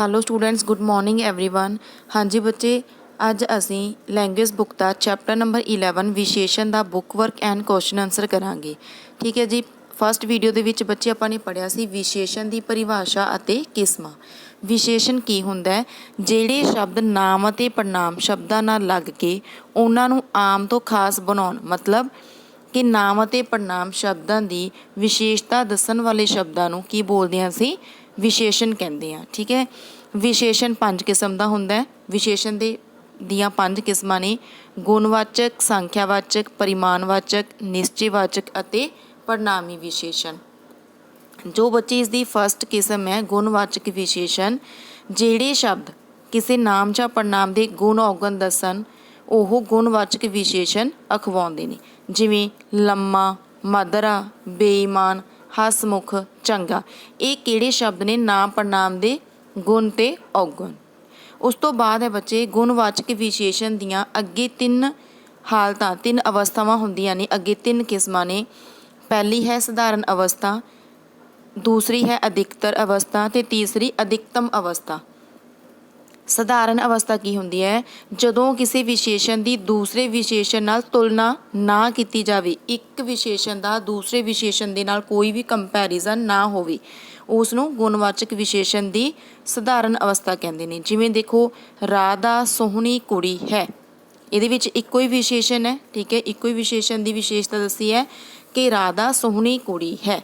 Hello students, good morning everyone. हाँ जी बच्चे, अज असी लैंग्वेज बुक का चैप्टर नंबर 11 विशेषण का book work and question answer करांगे। ठीक है जी। फस्ट वीडियो के विच बच्चे आपां ने पढ़िया सी विशेषण की परिभाषा अते किस्मां। विशेषण की हुंदा है? जिहड़े शब्द नाम अते पड़नाम शब्दां नाल लग के उन्हां नूं आम तो खास बनाउण, मतलब कि नाम अते पड़नाम शब्दां की विशेषता दस्सण वाले शब्दां नूं की बोलदे हां असीं? विशेषण कहते हैं। ठीक है। विशेषण 5 किस्म का हुंदा है। विशेषण दे दियां 5 किस्मां ने गुणवाचक, संख्यावाचक, परिमाणवाचक, निश्चयवाचक अते परिणामी विशेषण। जो बच्चे इसकी फस्ट किस्म है गुणवाचक विशेषण, जिहड़े शब्द किसी नाम या परिणाम के गुण औगण दस्सण ਉਹ गुणवाचक विशेषण अखवाउंदे ने। जिवें लम्मा, मधरा, बेईमान, हसमुख, चंगा। ये किहड़े शब्द ने? नाम परिणाम के गुण ते औगण। उस तो बाद है बच्चे गुणवाचक विशेषण दियां अगे 3 हालतां 3 अवस्थावां हुंदियां ने। अगे 3 किस्मां ने। पहली है सधारण अवस्था, दूसरी है अधिकतर अवस्था ते तीसरी अधिकतम अवस्था। सधारण अवस्था की हुंदी है? जदों किसी विशेषण की दूसरे विशेषण नाल तुलना ना की जाए, एक विशेषण का दूसरे विशेषण के नाल कोई भी कंपैरिजन ना होवे, उसनूं गुणवाचक विशेषण की सधारण अवस्था कहते हैं। जिवें देखो, राधा सोहनी कुड़ी है, ये इक्को ही विशेषण है। ठीक है, इक्को ही विशेषण की विशेषता दसी है कि राधा सोहनी कुड़ी है।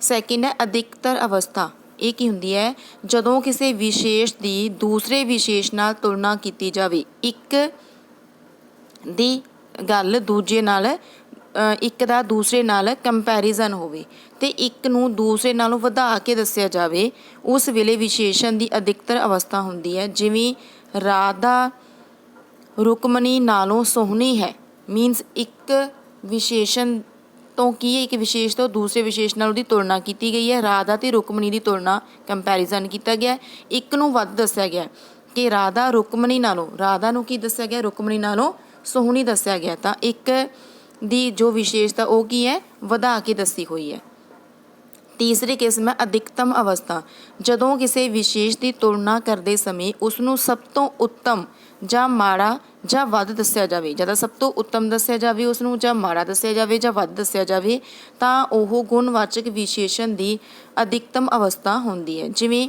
सैकेंड है अधिकतर अवस्था। ये की हुंदी है? जदों किसी विशेष की दूसरे विशेष नाल तुलना की जाए, एक दी गल दूजे नाल एक दा दूसरे नाल कंपैरिजन होवे ते एक नूं दूसरे नालों वधा के दस्सिया जाए, उस वेले विशेषण की अधिकतर अवस्था हुंदी है। जिवें राधा रुकमणी नालों सोहनी है, मीनस एक विशेषण तो की है, एक विशेष तो दूसरे विशेष नाल उहदी तुलना की गई है। राधा ते रुकमणी की तुलना कंपैरिजन किया गया, एक नूं वध दस्सिया गया कि राधा रुकमणी नालों, राधा नूं की दस्सिया गया, रुकमणी नालों सोहनी दस्सिया गया। तो एक दी जो विशेषता वो की है? वधा के दसी हुई है। तीसरी किस्म है अधिकतम अवस्था। जदों किसी विशेष की तुलना करते समय उसनूं सब तो उत्तम जां माड़ा जां वध दस्सिया जाए, जदा सब तो उत्तम दस्सिया जाए उसनूं, जां माड़ा दस्सिया जाए, जां वध दस्सिया जाए, तां ओह गुणवाचक विशेषण की अधिकतम अवस्था हुंदी है। जिवें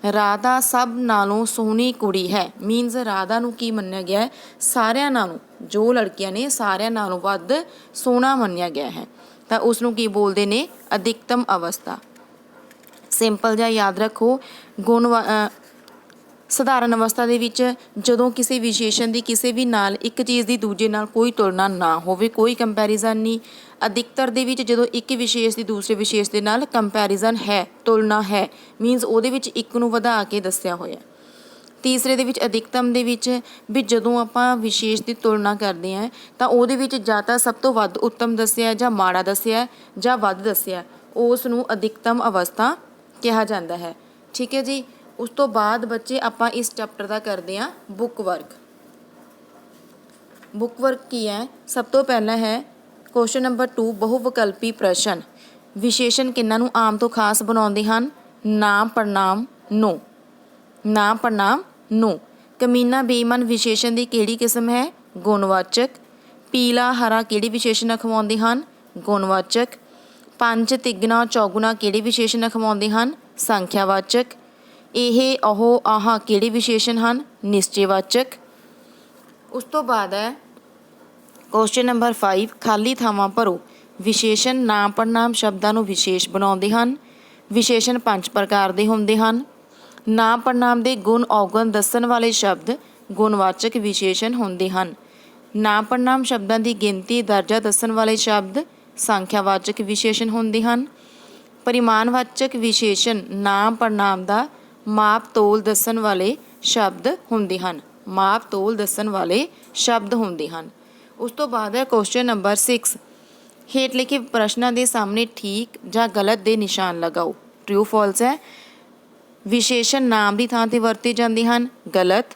राधा सब नालों सोहनी कुड़ी है, मीनस राधा नूं की मन्निया गया है? सारियां नालों, जो लड़कियां ने सारियां नालों वध सोहना मन्निया गया है, तो उसनूं की बोलते ने? अधिकतम अवस्था। सिंपल जा याद रखो, सधारण अवस्था दे विच जदों किसी विशेषण की किसी भी नाल एक चीज़ की दूजे नाल कोई तुलना ना होवे, कोई कंपैरिजन नहीं। अधिकतर दे विच जदों एक विशेष की दूसरे विशेष के नाल कंपैरिजन है, तुलना है, मीनस उहदे विच एक नूं वधा के दस्सिया होया। तीसरे दे विच अधिकतम दे विच भी जदों आपां विशेष की तुलना करते हैं तो उहदे विच जां तां सब तो वध उत्तम दस्सिया जां माड़ा दस्सिया जां वध दस्सिया, उस नूं अधिकतम अवस्था कहा जाता है। ठीक है जी। उस तो बाद बच्चे आपां इस चैप्टर का करते हैं बुक वर्क। बुक वर्क की है? सब तो पहला है क्वेश्चन नंबर 2 बहुविकल्पी प्रश्न। विशेषण किन्हां नूं आम तो खास बनाउंदे हन? नाम परिणाम नो। नाम परिणाम नो। कमीना बेईमान विशेषण की किहड़ी किस्म है? गुणवाचक। पीला हरा किहड़े विशेषण अखवाउंदे हन? गुणवाचक। पंज तिगुना चौगुना किहड़े विशेषण अखवाउंदे हन? संख्यावाचक। ਇਹ ਉਹ ਆਹ ਕਿਹੜੇ विशेषण ਹਨ? निश्चयवाचक। उस तो बाद है क्वेश्चन नंबर 5 खाली थावां भरो। विशेषण नाम परिणाम शब्दां नूं विशेष बनाउंदे हन। विशेषण 5 प्रकार दे हुंदे हन। नाम परिणाम दे गुण औगण दस्सण वाले शब्द गुणवाचक विशेषण हुंदे हन। नाम परिणाम शब्दां दी गिनती दर्जा दस्सण वाले शब्द संख्यावाचक विशेषण हुंदे हन। परिमाणवाचक विशेषण नाम परिणाम दा माप तोल दस्सण वाले शब्द हुंदे हन। माप तोल दस्सण वाले शब्द हुंदे हन। उस तो बाद है क्वेश्चन नंबर 6 हेठ लिखे प्रश्नों के सामने ठीक या गलत दे निशान लगाओ। ट्रू फॉल्स है। विशेषण नाम की थां ते वरते जाते हैं, गलत।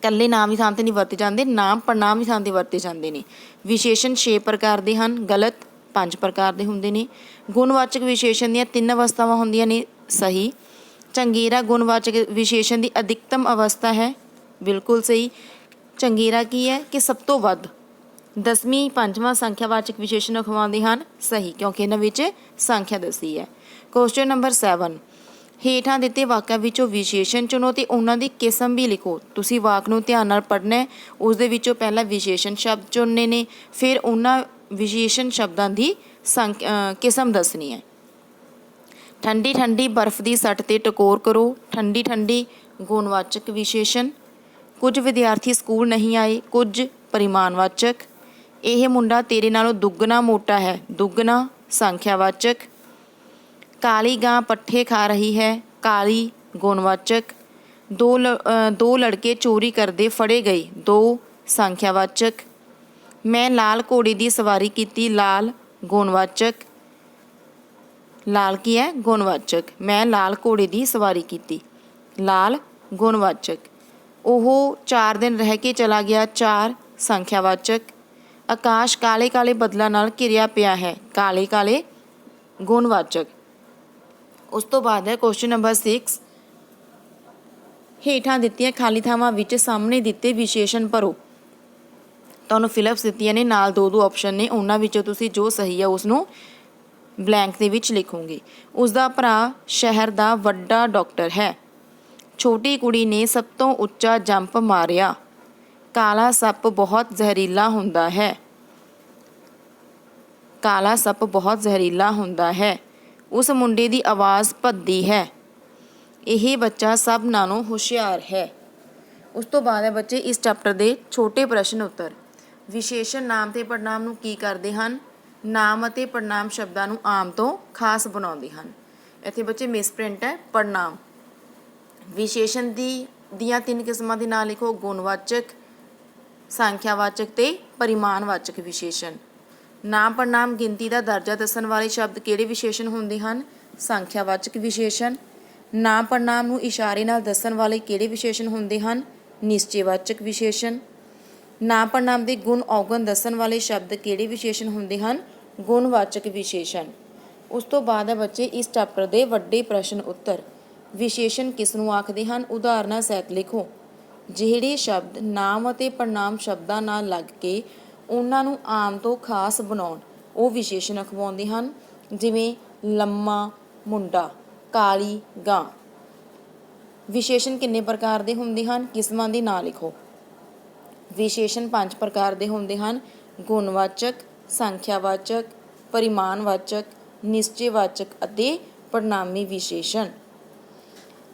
कल्ले नाम की थां ते नहीं वरते जाते, नाम परिणाम की थां ते वरते जाते हैं। विशेषण 6 प्रकार के हैं, गलत। 5 प्रकार के होंगे ने। गुणवाचक विशेषण दी 3 अवस्थावां होंदियां ने, सही। ਚੰਗੇਰਾ ਗੁਣਵਾਚਕ ਵਿਸ਼ੇਸ਼ਣ ਦੀ ਅਧਿਕਤਮ ਅਵਸਥਾ ਹੈ, ਬਿਲਕੁਲ ਸਹੀ। ਚੰਗੇਰਾ ਕੀ ਹੈ ਕਿ ਸਭ ਤੋਂ ਵੱਧ। ਦਸਵੀਂ ਪੰਜਵਾਂ ਸੰਖਿਆਵਾਚਕ ਵਿਸ਼ੇਸ਼ਣ ਅਖਵਾਉਂਦੇ ਹਨ, ਸਹੀ, ਕਿਉਂਕਿ ਇਹਨਾਂ ਵਿੱਚ ਸੰਖਿਆ ਦੱਸੀ ਹੈ। ਕੁਐਸਚਨ ਨੰਬਰ 7, ਹੇਠਾਂ ਦਿੱਤੇ ਵਾਕਾਂ ਵਿੱਚੋਂ ਵਿਸ਼ੇਸ਼ਣ ਚੁਣੋ ਅਤੇ ਉਹਨਾਂ ਦੀ ਕਿਸਮ ਵੀ ਲਿਖੋ। ਤੁਸੀਂ ਵਾਕ ਨੂੰ ਧਿਆਨ ਨਾਲ ਪੜ੍ਹਨਾ ਹੈ। ਉਸ ਦੇ ਵਿੱਚੋਂ ਪਹਿਲਾਂ ਵਿਸ਼ੇਸ਼ਣ ਸ਼ਬਦ ਚੁਣਨੇ ਨੇ, ਫਿਰ ਉਹਨਾਂ ਵਿਸ਼ੇਸ਼ਣ ਸ਼ਬਦਾਂ ਦੀ ਕਿਸਮ ਦੱਸਣੀ ਹੈ। ਠੰਡੀ ਠੰਡੀ ਬਰਫ਼ ਦੀ ਸੱਟ 'ਤੇ ਟਕੋਰ ਕਰੋ। ਠੰਡੀ ਠੰਡੀ ਗੁਣਵਾਚਕ ਵਿਸ਼ੇਸ਼ਣ। ਕੁਝ ਵਿਦਿਆਰਥੀ ਸਕੂਲ ਨਹੀਂ ਆਏ। ਕੁਝ ਪਰਿਮਾਣਵਾਚਕ। ਇਹ ਮੁੰਡਾ ਤੇਰੇ ਨਾਲੋਂ ਦੁੱਗਣਾ ਮੋਟਾ ਹੈ। ਦੁੱਗਣਾ ਸੰਖਿਆਵਾਚਕ। ਕਾਲੀ ਗਾਂ ਪੱਠੇ ਖਾ ਰਹੀ ਹੈ। ਕਾਲੀ ਗੁਣਵਾਚਕ। ਦੋ ਲੜਕੇ ਚੋਰੀ ਕਰਦੇ ਫੜੇ ਗਏ। ਦੋ ਸੰਖਿਆਵਾਚਕ। ਮੈਂ ਲਾਲ ਘੋੜੇ ਦੀ ਸਵਾਰੀ ਕੀਤੀ। ਲਾਲ ਗੁਣਵਾਚਕ। ਲਾਲ ਕੀ ਹੈ? ਗੁਣਵਾਚਕ। ਮੈਂ ਲਾਲ ਘੋੜੇ ਦੀ ਸਵਾਰੀ ਕੀਤੀ। ਲਾਲ ਗੁਣਵਾਚਕ। ਉਹ 4 ਦਿਨ ਰਹਿ ਕੇ ਚਲਾ ਗਿਆ। 4 ਸੰਖਿਆਵਾਚਕ। ਆਕਾਸ਼ ਕਾਲੇ ਕਾਲੇ ਬੱਦਲਾਂ ਨਾਲ ਘਿਰਿਆ ਪਿਆ ਹੈ। ਕਾਲੇ ਕਾਲੇ ਗੁਣਵਾਚਕ। ਉਸ ਤੋਂ ਬਾਅਦ ਹੈ ਕੁਐਸਚਨ ਨੰਬਰ 6, ਹੇਠਾਂ ਦਿੱਤੀਆਂ ਖਾਲੀ ਥਾਵਾਂ ਵਿੱਚ ਸਾਹਮਣੇ ਦਿੱਤੇ ਵਿਸ਼ੇਸ਼ਣ ਭਰੋ। ਤੁਹਾਨੂੰ ਫਿਲਪਸ ਦਿੱਤੀਆਂ ਨੇ, ਨਾਲ 2 ਆਪਸ਼ਨ ਨੇ, ਉਹਨਾਂ ਵਿੱਚੋਂ ਤੁਸੀਂ ਜੋ ਸਹੀ ਹੈ ਉਸ ਨੂੰ ਬਲੈਂਕ ਦੇ ਵਿੱਚ ਲਿਖੋਗੇ। ਉਸਦਾ ਭਰਾ ਸ਼ਹਿਰ ਦਾ ਵੱਡਾ ਡਾਕਟਰ ਹੈ। ਛੋਟੀ ਕੁੜੀ ਨੇ ਸਭ ਤੋਂ ਉੱਚਾ ਜੰਪ ਮਾਰਿਆ। ਕਾਲਾ ਸੱਪ ਬਹੁਤ ਜ਼ਹਿਰੀਲਾ ਹੁੰਦਾ ਹੈ। ਕਾਲਾ ਸੱਪ ਬਹੁਤ ਜ਼ਹਿਰੀਲਾ ਹੁੰਦਾ ਹੈ। ਉਸ ਮੁੰਡੇ ਦੀ ਆਵਾਜ਼ ਭੱਦੀ ਹੈ। ਇਹ ਬੱਚਾ ਸਭ ਨਾਲੋਂ ਹੁਸ਼ਿਆਰ ਹੈ। ਉਸ ਤੋਂ ਬਾਅਦ ਹੈ ਬੱਚੇ ਇਸ ਚੈਪਟਰ ਦੇ ਛੋਟੇ ਪ੍ਰਸ਼ਨ ਉੱਤਰ। ਵਿਸ਼ੇਸ਼ਣ ਨਾਮ ਅਤੇ ਪੜਨਾਮ ਨੂੰ ਕੀ ਕਰਦੇ ਹਨ? ਨਾਮ ਅਤੇ ਪੜਨਾਮ ਸ਼ਬਦਾਂ ਨੂੰ ਆਮ ਤੋਂ ਖਾਸ ਬਣਾਉਂਦੇ ਹਨ। ਇੱਥੇ ਬੱਚੇ ਮਿਸਪ੍ਰਿੰਟ ਹੈ ਪੜਨਾਮ। ਵਿਸ਼ੇਸ਼ਣ ਦੀਆਂ 3 ਕਿਸਮਾਂ ਦੇ ਨਾਂ ਲਿਖੋ। ਗੁਣਵਾਚਕ, ਸੰਖਿਆਵਾਚਕ ਤੇ ਪਰਿਮਾਣਵਾਚਕ ਵਿਸ਼ੇਸ਼ਣ। ਨਾਮ ਪੜਨਾਮ ਗਿਣਤੀ ਦਾ ਦਰਜਾ ਦੱਸਣ ਵਾਲੇ ਸ਼ਬਦ ਕਿਹੜੇ ਵਿਸ਼ੇਸ਼ਣ ਹੁੰਦੇ ਹਨ? ਸੰਖਿਆਵਾਚਕ ਵਿਸ਼ੇਸ਼ਣ। ਨਾਮ ਪੜਨਾਮ ਨੂੰ ਇਸ਼ਾਰੇ ਨਾਲ ਦੱਸਣ ਵਾਲੇ ਕਿਹੜੇ ਵਿਸ਼ੇਸ਼ਣ ਹੁੰਦੇ ਹਨ? ਨਿਸ਼ਚੈਵਾਚਕ ਵਿਸ਼ੇਸ਼ਣ। ਨਾਮ ਪੜਨਾਮ ਦੇ ਗੁਣ ਔਗਣ ਦੱਸਣ ਵਾਲੇ ਸ਼ਬਦ ਕਿਹੜੇ ਵਿਸ਼ੇਸ਼ਣ ਹੁੰਦੇ ਹਨ? ਗੁਣਵਾਚਕ ਵਿਸ਼ੇਸ਼ਣ। ਉਸ ਤੋਂ ਬਾਅਦ ਹੈ ਬੱਚੇ ਇਸ ਚੈਪਟਰ ਦੇ ਵੱਡੇ ਪ੍ਰਸ਼ਨ ਉੱਤਰ। ਵਿਸ਼ੇਸ਼ਣ ਕਿਸ ਨੂੰ ਆਖਦੇ ਹਨ? ਉਦਾਹਰਨਾਂ ਸਹਿਤ ਲਿਖੋ। ਜਿਹੜੇ ਸ਼ਬਦ ਨਾਮ ਅਤੇ ਪੜਨਾਮ ਸ਼ਬਦਾਂ ਨਾਲ ਲੱਗ ਕੇ ਉਹਨਾਂ ਨੂੰ ਆਮ ਤੋਂ ਖਾਸ ਬਣਾਉਣ, ਉਹ ਵਿਸ਼ੇਸ਼ਣ ਅਖਵਾਉਂਦੇ ਹਨ। ਜਿਵੇਂ ਲੰਮਾ ਮੁੰਡਾ, ਕਾਲੀ ਗਾਂ। ਵਿਸ਼ੇਸ਼ਣ ਕਿੰਨੇ ਪ੍ਰਕਾਰ ਦੇ ਹੁੰਦੇ ਹਨ? ਕਿਸਮਾਂ ਦੇ ਨਾਂ ਲਿਖੋ। ਵਿਸ਼ੇਸ਼ਣ 5 ਪ੍ਰਕਾਰ ਦੇ ਹੁੰਦੇ ਹਨ। ਗੁਣਵਾਚਕ, ਸੰਖਿਆਵਾਚਕ, ਪਰਿਮਾਣਵਾਚਕ, ਨਿਸ਼ਚੈਵਾਚਕ ਅਤੇ ਪੜਨਾਮੀ ਵਿਸ਼ੇਸ਼ਣ।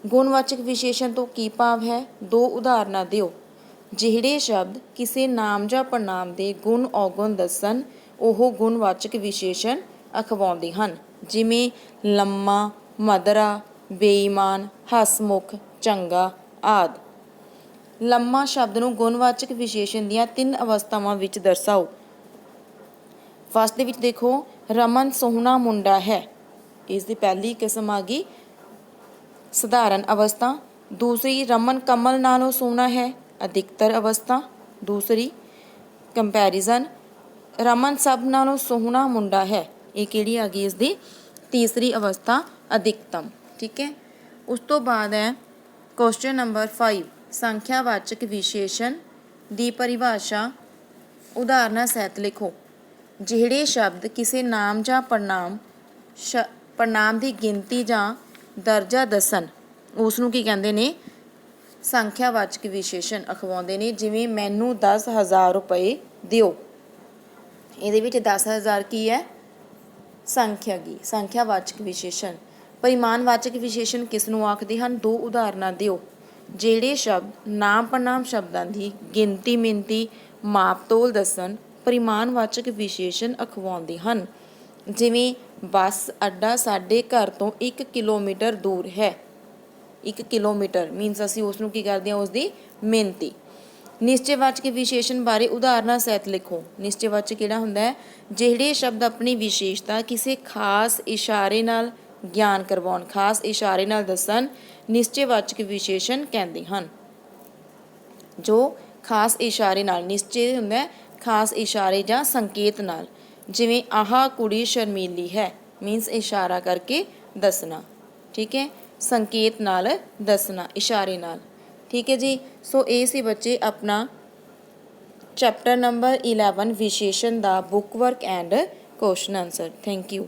ਗੁਣਵਾਚਕ ਵਿਸ਼ੇਸ਼ਣ ਤੋਂ ਕੀ ਭਾਵ ਹੈ? 2 ਉਦਾਹਰਨਾਂ ਦਿਓ। ਜਿਹੜੇ ਸ਼ਬਦ ਕਿਸੇ ਨਾਮ ਜਾਂ ਪੜਨਾਮ ਦੇ ਗੁਣ ਔਗਣ ਦੱਸਣ, ਉਹ ਗੁਣਵਾਚਕ ਵਿਸ਼ੇਸ਼ਣ ਅਖਵਾਉਂਦੇ ਹਨ। ਜਿਵੇਂ ਲੰਮਾ, ਮਧਰਾ, ਬੇਈਮਾਨ, ਹਸਮੁਖ, ਚੰਗਾ ਆਦਿ। ਲੰਮਾ ਸ਼ਬਦ ਨੂੰ ਗੁਣਵਾਚਕ ਵਿਸ਼ੇਸ਼ਣ ਦੀਆਂ 3 ਅਵਸਥਾਵਾਂ ਵਿੱਚ ਦਰਸਾਓ। ਫਸਟ ਦੇ ਵਿੱਚ ਦੇਖੋ, ਰਮਨ ਸੋਹਣਾ ਮੁੰਡਾ ਹੈ। ਇਸ ਦੀ ਪਹਿਲੀ ਕਿਸਮ ਆ ਗਈ ਸਧਾਰਨ ਅਵਸਥਾ। ਦੂਸਰੀ, ਰਮਨ ਕਮਲ ਨਾਲੋਂ ਸੋਹਣਾ ਹੈ, ਅਧਿਕਤਰ ਅਵਸਥਾ। ਦੂਸਰੀ ਕੰਪੈਰੀਜ਼ਨ, ਰਮਨ ਸਭ ਨਾਲੋਂ ਸੋਹਣਾ ਮੁੰਡਾ ਹੈ। ਇਹ ਕਿਹੜੀ ਆ ਗਈ? ਇਸ ਦੀ ਤੀਸਰੀ ਅਵਸਥਾ, ਅਧਿਕਤਮ। ਠੀਕ ਹੈ। ਉਸ ਤੋਂ ਬਾਅਦ ਹੈ ਕੁਐਸਚਨ ਨੰਬਰ 5, ਸੰਖਿਆਵਾਚਕ ਵਿਸ਼ੇਸ਼ਣ ਦੀ ਪਰਿਭਾਸ਼ਾ। ਉਦਾਹਰਨਾਂ ਸਹਿਤ ਲਿਖੋ। ਜਿਹੜੇ ਸ਼ਬਦ ਕਿਸੇ ਨਾਮ ਜਾਂ ਪੜਨਾਮ ਦੀ ਗਿਣਤੀ ਜਾਂ ਦਰਜਾ ਦੱਸਣ, ਉਸ ਨੂੰ ਕੀ ਕਹਿੰਦੇ ਨੇ? ਸੰਖਿਆਵਾਚਕ ਵਿਸ਼ੇਸ਼ਣ ਅਖਵਾਉਂਦੇ ਨੇ। ਜਿਵੇਂ ਮੈਨੂੰ 10,000 ਰੁਪਏ ਦਿਓ। ਇਹਦੇ ਵਿੱਚ 10,000 ਕੀ ਹੈ? ਸੰਖਿਆ ਗੀ, ਸੰਖਿਆਵਾਚਕ ਵਿਸ਼ੇਸ਼ਣ। ਪਰਿਮਾਣਵਾਚਕ ਵਿਸ਼ੇਸ਼ਣ ਕਿਸ ਨੂੰ ਆਖਦੇ ਹਨ? 2 ਉਦਾਹਰਨਾਂ ਦਿਓ। ਜਿਹੜੇ ਸ਼ਬਦ ਨਾਮ ਪੜਨਾਮ ਸ਼ਬਦਾਂ ਦੀ ਗਿਣਤੀ ਮਿਣਤੀ ਮਾਪ ਤੋਲ ਦੱਸਣ, ਪਰਿਮਾਣਵਾਚਕ ਵਿਸ਼ੇਸ਼ਣ ਅਖਵਾਉਂਦੇ ਹਨ। ਜਿਵੇਂ ਬੱਸ ਅੱਡਾ ਸਾਡੇ ਘਰ ਤੋਂ 1 ਕਿਲੋਮੀਟਰ ਦੂਰ ਹੈ। 1 ਕਿਲੋਮੀਟਰ ਮੀਨਸ ਅਸੀਂ ਉਸ ਨੂੰ ਕੀ ਕਰਦੇ ਹਾਂ? ਉਸ ਦੀ ਮਿਣਤੀ। ਨਿਸ਼ਚੈਵਾਚਕ ਵਿਸ਼ੇਸ਼ਣ ਬਾਰੇ ਉਦਾਹਰਨਾਂ ਸਹਿਤ ਲਿਖੋ। ਨਿਸ਼ਚੈਵਾਚਕ ਕਿਹੜਾ ਹੁੰਦਾ ਹੈ? ਜਿਹੜੇ ਸ਼ਬਦ ਆਪਣੀ ਵਿਸ਼ੇਸ਼ਤਾ ਕਿਸੇ ਖਾਸ ਇਸ਼ਾਰੇ ਨਾਲ ਗਿਆਨ ਕਰਵਾਉਣ, ਖਾਸ ਇਸ਼ਾਰੇ ਨਾਲ ਦੱਸਣ, ਨਿਸ਼ਚੈਵਾਚਕ ਵਿਸ਼ੇਸ਼ਣ ਕਹਿੰਦੇ ਹਨ। ਜੋ ਖਾਸ ਇਸ਼ਾਰੇ ਨਾਲ, ਨਿਸ਼ਚੈ ਹੁੰਦਾ ਖਾਸ ਇਸ਼ਾਰੇ ਜਾਂ ਸੰਕੇਤ ਨਾਲ। ਜਿਵੇਂ ਆਹ ਕੁੜੀ ਸ਼ਰਮੀਲੀ ਹੈ, ਮੀਨਸ ਇਸ਼ਾਰਾ ਕਰਕੇ ਦੱਸਣਾ। ਠੀਕ ਹੈ। ਸੰਕੇਤ ਨਾਲ ਦੱਸਣਾ, ਇਸ਼ਾਰੇ ਨਾਲ। ਠੀਕ ਹੈ ਜੀ। ਸੋ ਇਹ ਸੀ ਬੱਚੇ ਆਪਣਾ ਚੈਪਟਰ ਨੰਬਰ 11 ਵਿਸ਼ੇਸ਼ਣ ਦਾ book work and question answer. Thank you.